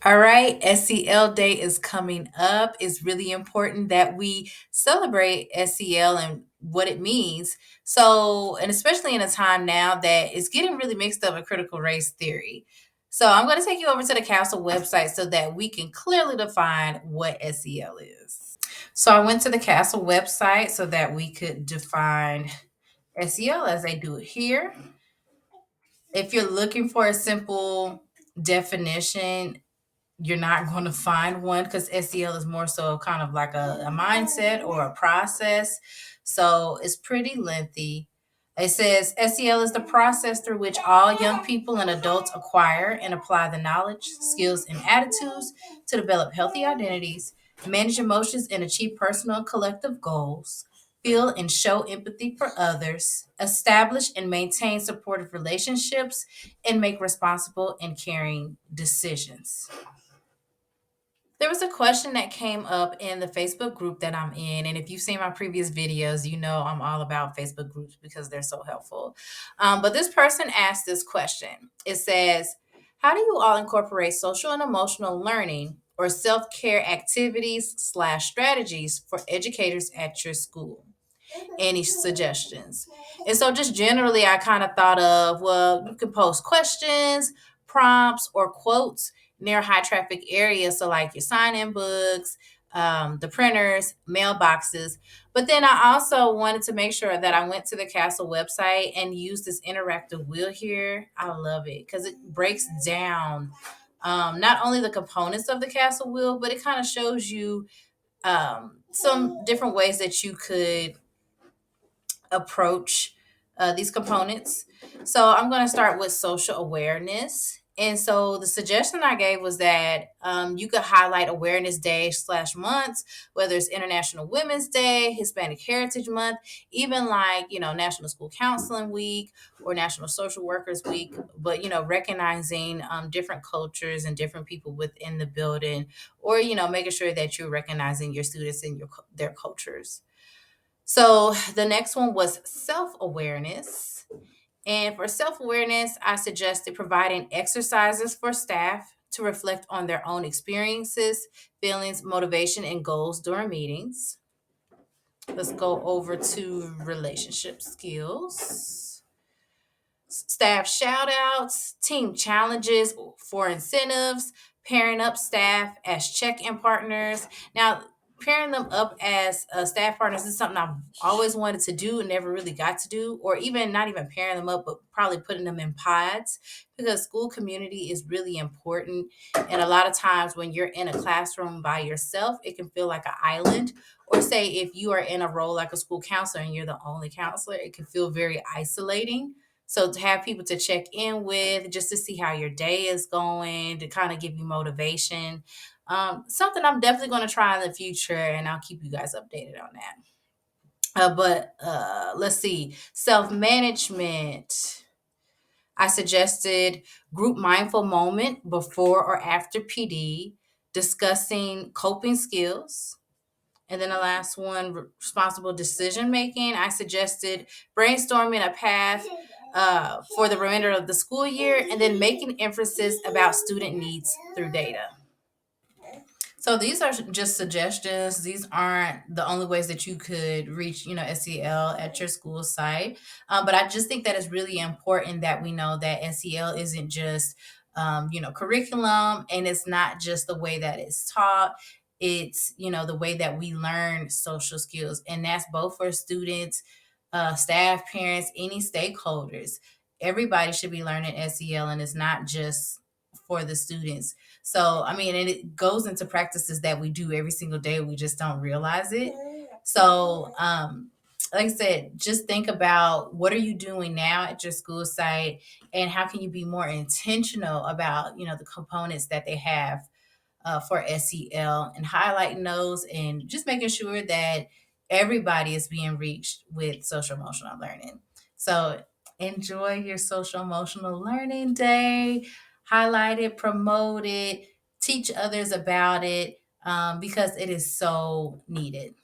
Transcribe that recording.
All right, SEL Day is coming up. It's really important that we celebrate SEL and what it means. So, and especially in a time now that it's getting really mixed up with critical race theory. So, I'm going to take you over to the council website so that we can clearly define what SEL is. So, I went to the castle website so that we could define SEL as they do it here. If you're looking for a simple definition, you're not going to find one because SEL is more so kind of like a mindset or a process. So it's pretty lengthy. It says SEL is the process through which all young people and adults acquire and apply the knowledge, skills, and attitudes to develop healthy identities, manage emotions, and achieve personal and collective goals, feel and show empathy for others, establish and maintain supportive relationships, and make responsible and caring decisions. There was a question that came up in the Facebook group that I'm in. And if you've seen my previous videos, you know I'm all about Facebook groups because they're so helpful. But this person asked this question. It says, how do you all incorporate social and emotional learning or self care activities slash strategies for educators at your school? Any suggestions? And so, just generally, I kind of thought of, well, you can post questions, prompts, or quotes near high traffic areas. So, like your sign in books, the printers, mailboxes. But then I also wanted to make sure that I went to the castle website and used this interactive wheel here. I love it because it breaks down not only the components of the castle wheel, but it kind of shows you some different ways that you could approach these components. So I'm going to start with social awareness. And so the suggestion I gave was that you could highlight awareness days slash months, whether it's International Women's Day, Hispanic Heritage Month, even like, National School Counseling Week or National Social Workers Week, but, recognizing different cultures and different people within the building, or, making sure that you're recognizing your students and their cultures. So the next one was self awareness. And for self awareness, I suggested providing exercises for staff to reflect on their own experiences, feelings, motivation, and goals during meetings. Let's go over to relationship skills. Staff shout outs, team challenges for incentives, pairing up staff as check in partners. Now, pairing them up as staff partners is something I've always wanted to do and never really got to do, or even not even pairing them up, but probably putting them in pods because school community is really important. And a lot of times when you're in a classroom by yourself, it can feel like an island. Or say if you are in a role like a school counselor and you're the only counselor, it can feel very isolating. So to have people to check in with, just to see how your day is going, to kind of give you motivation, something I'm definitely going to try in the future, and I'll keep you guys updated on that. But let's see, self management. I suggested group mindful moment before or after PD, discussing coping skills. And then the last one, responsible decision making. I suggested brainstorming a path for the remainder of the school year and then making emphasis about student needs through data. So these are just suggestions. These aren't the only ways that you could reach, SEL at your school site. But I just think that it's really important that we know that SEL isn't just, curriculum, and it's not just the way that it's taught. It's, the way that we learn social skills, and that's both for students, staff, parents, any stakeholders. Everybody should be learning SEL, and it's not just for the students. So, I mean, and it goes into practices that we do every single day. We just don't realize it. So, like I said, just think about what are you doing now at your school site and how can you be more intentional about, the components that they have for SEL and highlighting those and just making sure that everybody is being reached with social emotional learning. So enjoy your social emotional learning day, highlight it, promote it, teach others about it because it is so needed.